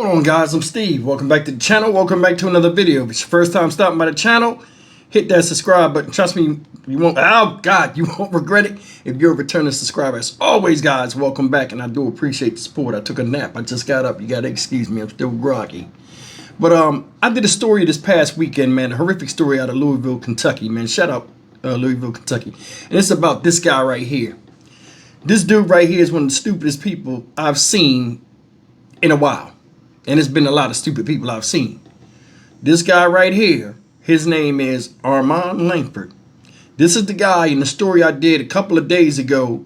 What's going on, guys? I'm Steve. Welcome back to the channel. Welcome back to another video. If it's your first time stopping by the channel, hit that subscribe button. Trust me, you won't, oh God, you won't regret it if you're a returning subscriber. As always, guys, welcome back, and I do appreciate the support. I took a nap. I just got up. You gotta excuse me. I'm still groggy. But I did a story this past weekend, man. A horrific story out of Louisville, Kentucky, man. Shout out Louisville, Kentucky. And it's about this guy right here. This dude right here is one of the stupidest people I've seen in a while. And it's been a lot of stupid people I've seen. This guy right here, his name is Armand Langford. This is the guy in the story I did a couple of days ago.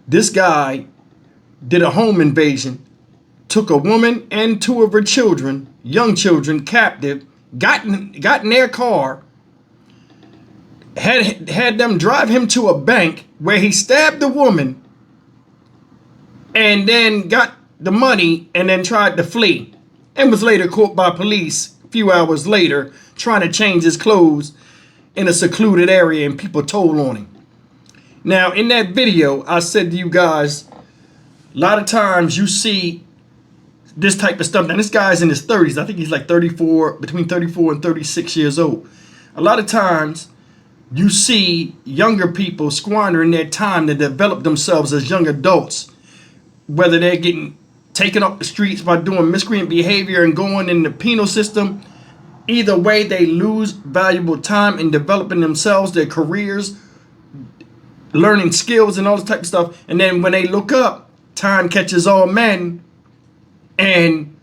This guy did a home invasion, took a woman and two of her children, young children, captive, got in their car, had them drive him to a bank where he stabbed the woman and then got the money and then tried to flee and was later caught by police a few hours later trying to change his clothes in a secluded area, and people told on him. Now, in that video, I said to you guys, a lot of times you see this type of stuff. Now, this guy's in his 30s. I think he's like 34, between 34 and 36 years old. A lot of times you see younger people squandering their time to develop themselves as young adults, whether they're getting taken off the streets by doing miscreant behavior and going in the penal system. Either way, they lose valuable time in developing themselves, their careers, learning skills and all this type of stuff. And then when they look up, time catches all men, and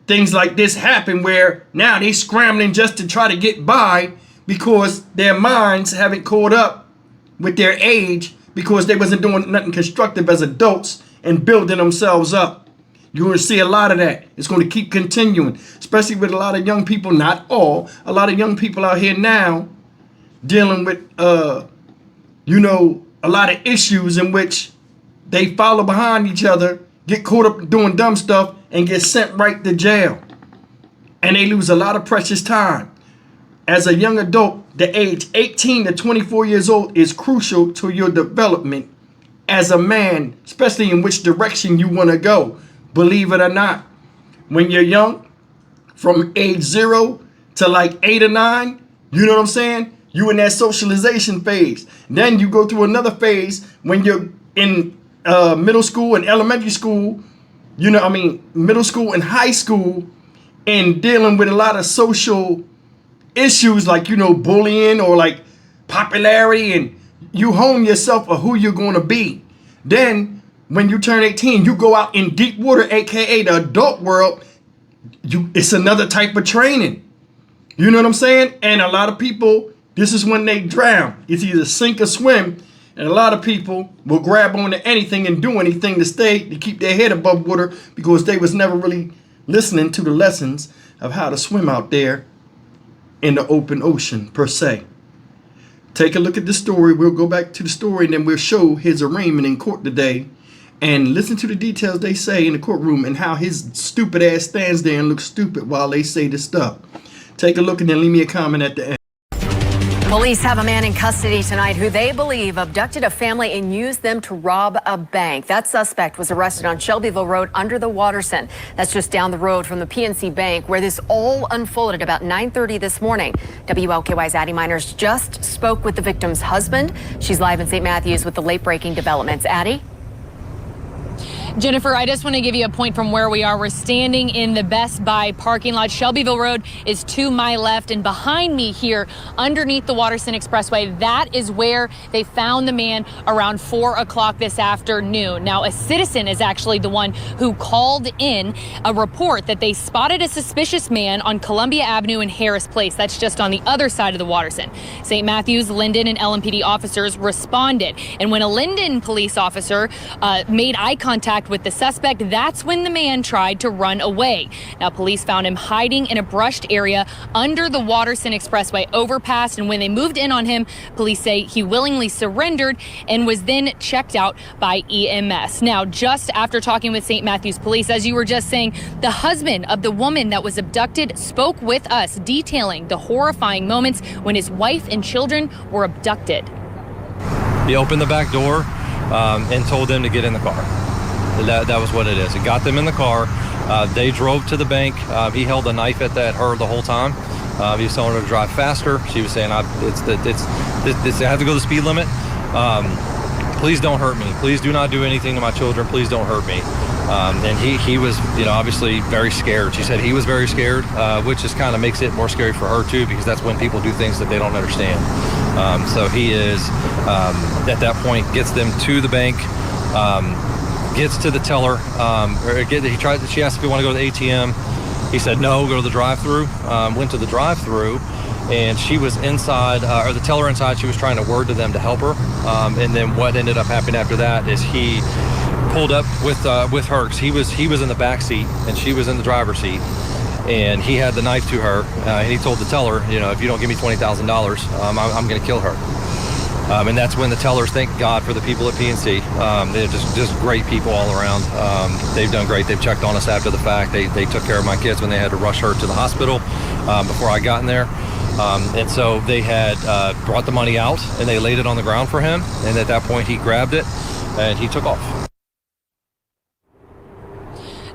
things like this happen where now they scrambling just to try to get by because their minds haven't caught up with their age, because they wasn't doing nothing constructive as adults and building themselves up. You're going to see a lot of that. It's going to keep continuing, especially with a lot of young people, not all, a lot of young people out here now dealing with, a lot of issues in which they follow behind each other, get caught up doing dumb stuff, and get sent right to jail. And they lose a lot of precious time. As a young adult, the age 18 to 24 years old is crucial to your development as a man, especially in which direction you want to go. Believe it or not, when you're young, from age 0 to like 8 or 9, you know what I'm saying? You in that socialization phase. Then you go through another phase when you're in middle school and elementary school, middle school and high school, and dealing with a lot of social issues like, bullying or like popularity, and you hone yourself for who you're going to be. Then when you turn 18, you go out in deep water, aka the adult world. It's another type of training. You know what I'm saying? And a lot of people, this is when they drown. It's either sink or swim. And a lot of people will grab onto anything and do anything to keep their head above water, because they was never really listening to the lessons of how to swim out there in the open ocean per se. Take a look at the story. We'll go back to the story, and then we'll show his arraignment in court today, and listen to the details they say in the courtroom and how his stupid ass stands there and looks stupid while they say this stuff. Take a look and then leave me a comment at the end. Police have a man in custody tonight who they believe abducted a family and used them to rob a bank. That suspect was arrested on Shelbyville Road under the Waterson. That's just down the road from the PNC Bank, where this all unfolded about 9:30 this morning. WLKY's Addie Miners just spoke with the victim's husband. She's live in St. Matthews with the late-breaking developments. Addie? Jennifer, I just want to give you a point from where we are. We're standing in the Best Buy parking lot. Shelbyville Road is to my left, and behind me here, underneath the Waterson Expressway, that is where they found the man around 4 o'clock this afternoon. Now, a citizen is actually the one who called in a report that they spotted a suspicious man on Columbia Avenue and Harris Place. That's just on the other side of the Waterson. St. Matthews, Linden, and LMPD officers responded. And when a Linden police officer made eye contact with the suspect, that's when the man tried to run away. Now, police found him hiding in a brushed area under the Waterson Expressway overpass, and when they moved in on him, police say he willingly surrendered and was then checked out by EMS. Now, just after talking with St. Matthews Police, as you were just saying, the husband of the woman that was abducted spoke with us, detailing the horrifying moments when his wife and children were abducted. He opened the back door and told them to get in the car. That was what it is. It got them in the car. They drove to the bank. He held a knife at her the whole time. He was telling her to drive faster. She was saying, I have to go the speed limit. Please don't hurt me. Please do not do anything to my children. Please don't hurt me. And he was, obviously very scared. She said he was very scared, which just kind of makes it more scary for her too, because that's when people do things that they don't understand. So he is, at that point, gets them to the bank, gets to the teller. She asked if he wanted to go to the ATM. He said no, go to the drive-through. Went to the drive-through. And she was inside, or the teller inside, she was trying to word to them to help her. And then what ended up happening after that is he pulled up with her. He was in the back seat and she was in the driver's seat. And he had the knife to her. And he told the teller, if you don't give me $20,000, I'm going to kill her. And that's when the tellers, thank God for the people at PNC. They're just great people all around. They've done great. They've checked on us after the fact. They took care of my kids when they had to rush her to the hospital before I got in there. And so they had brought the money out and they laid it on the ground for him. And at that point, he grabbed it and he took off.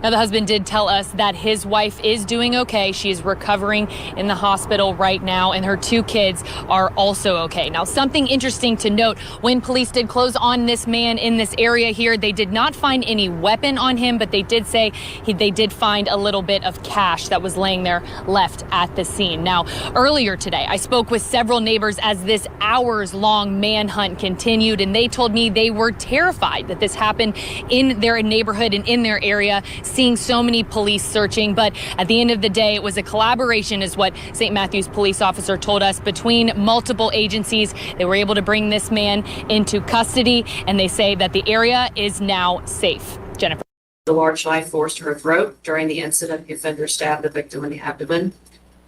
Now, the husband did tell us that his wife is doing okay. She is recovering in the hospital right now, and her 2 kids are also okay. Now, something interesting to note, when police did close on this man in this area here, they did not find any weapon on him, but they did say they did find a little bit of cash that was laying there left at the scene. Now, earlier today, I spoke with several neighbors as this hours-long manhunt continued, and they told me they were terrified that this happened in their neighborhood and in their area, seeing so many police searching. But at the end of the day, it was a collaboration, is what St. Matthews police officer told us, between multiple agencies. They were able to bring this man into custody, and they say that the area is now safe. Jennifer. The large knife forced her throat. During the incident, the offender stabbed the victim in the abdomen.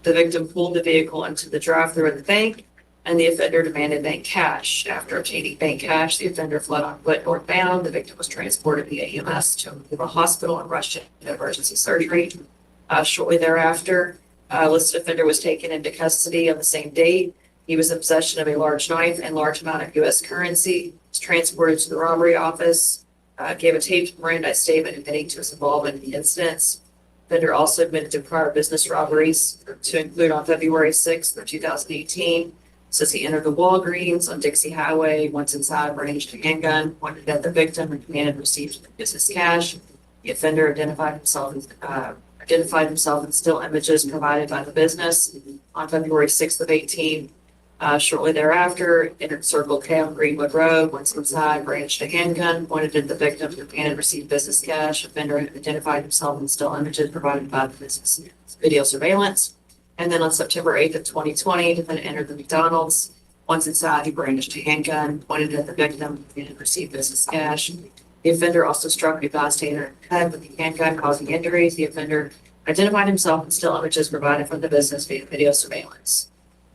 The victim pulled the vehicle into the drive-thru of the bank, and the offender demanded bank cash. After obtaining bank cash, the offender fled on foot northbound. The victim was transported via EMS to the hospital and rushed into emergency surgery. Shortly thereafter, listed offender was taken into custody on the same date. He was in possession of a large knife and large amount of U.S. currency. He was transported to the robbery office, gave a taped Mirandized statement admitting to his involvement in the incidents. Offender also admitted to prior business robberies, to include on February 6th of 2018. Says he entered the Walgreens on Dixie Highway, once inside, brandished a handgun, pointed at the victim, and demanded and received business cash. The offender identified himself in still images provided by the business on February 6th of 18. Shortly thereafter, entered Circle K on Greenwood Road, once inside, brandished a handgun, pointed at the victim, demanded and received business cash. Offender identified himself in still images provided by the business video surveillance. And then on September 8th of 2020, defendant entered the McDonald's. Once inside, he brandished a handgun, pointed at the victim, and received business cash. The offender also struck a bystander in the head with the handgun, causing injuries. The offender identified himself in still images provided from the business via video surveillance.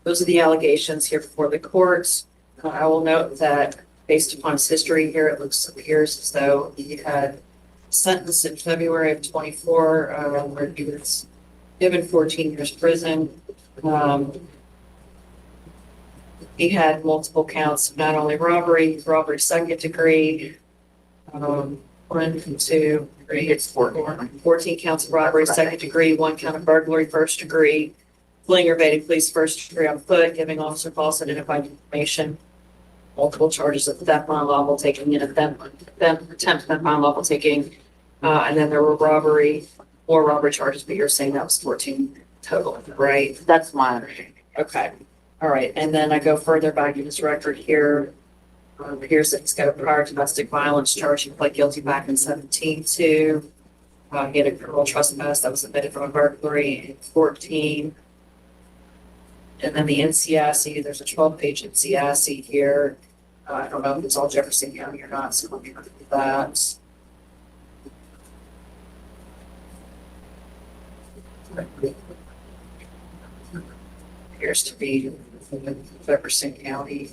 Those are the allegations here before the court. I will note that based upon his history here, it appears as though he had sentenced in February of 24, where he was given 14 years prison. He had multiple counts of not only robbery second degree, 1, 2, 3, it's 14 counts of robbery second degree, 1 count of burglary first degree, fleeing or evading police first degree on foot, giving officer false identified information, multiple charges of theft, unlawful taking, and attempt theft, unlawful taking, and then there were more robbery charges, but you're saying that was 14 total, right? That's my understanding. Okay. All right. And then I go further back in his record here. Here's that he's got a prior domestic violence charge. He pled guilty back in 17 to. He had a criminal trespass that was admitted from a burglary in 14. And then the NCIC, there's a 12-page NCIC here. I don't know if it's all Jefferson County or not, so let me look at that. Appears to be Jefferson County.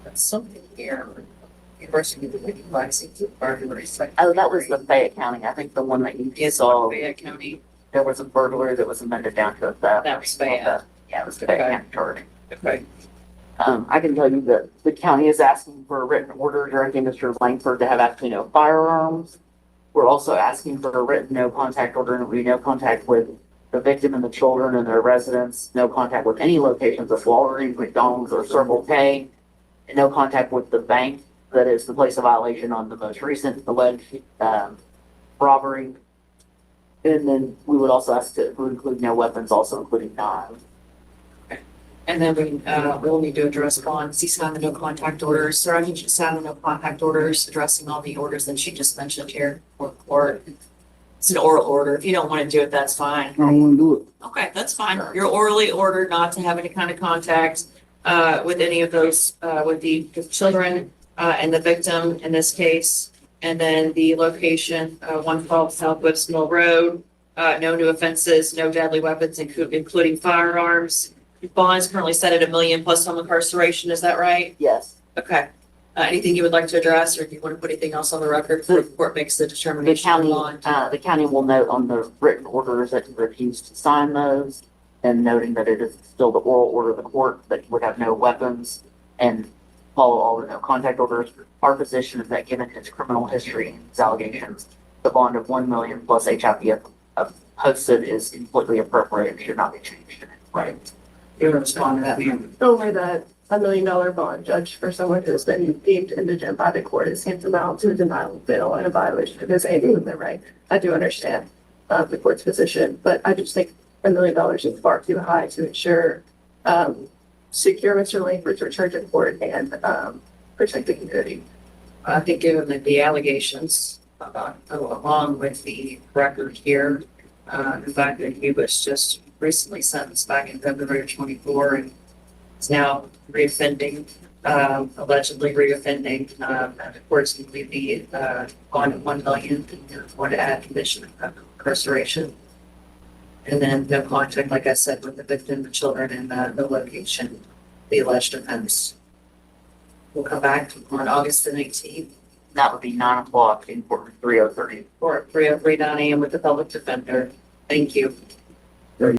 That's something here. University of burglary. Oh, that was the Fayette County. I think the one that you saw. Fayette County. There was a burglary that was amended down to a theft. That was Fayette. Yeah. that was the Fayette County charge. Okay. I can tell you that the county is asking for a written order directing Mr. Langford to have actually no firearms. We're also asking for a written no contact order, and we no contact with the victim and the children and their residents, no contact with any locations of Walgreens, McDonald's, or Circle K, and no contact with the bank that is the place of violation on the most recent alleged robbery. And then we would also ask to include no weapons, also including knives. And then we'll need to address bonds. He signed the no contact orders. Sarah, you should sign the no contact orders, addressing all the orders that she just mentioned here for court. It's an oral order. If you don't want to do it, that's fine. I don't want to do it. Okay, that's fine. You're orally ordered not to have any kind of contact with any of those, with the children and the victim in this case. And then the location, 112 Southwest Mill Road, no new offenses, no deadly weapons, including firearms. Bond is currently set at $1 million plus home incarceration. Is that right? Yes. Okay. Anything you would like to address, or do you want to put anything else on the record before the court makes the determination on bond? The county will note on the written orders that he refused to sign those, and noting that it is still the oral order of the court that he would have no weapons and follow all the no contact orders. Our position is that given his criminal history and his allegations, the bond of $1 million plus HIPF posted is completely appropriate and should not be changed. Right. You want to respond to that, ma'am? Only that $1 million bond judge for someone who's been deemed indigent by the court is tantamount to a denial of bail and a violation of his Eighth Amendment right. I do understand the court's position, but I just think $1 million is far too high to ensure secure Mr. Langford's return to court and protect the community. I think given the allegations, along with the record here, the fact that he was just recently sentenced back in February of 24 and is now reoffending, allegedly reoffending, the court's completely bond of $1 million for to add condition of incarceration. And then no contact, like I said, with the victim, the children, and the location, the alleged offense. We'll come back on August the 19th. That would be 9 o'clock in court 3030. Or 3:03 9 a.m. with the public defender. Thank you.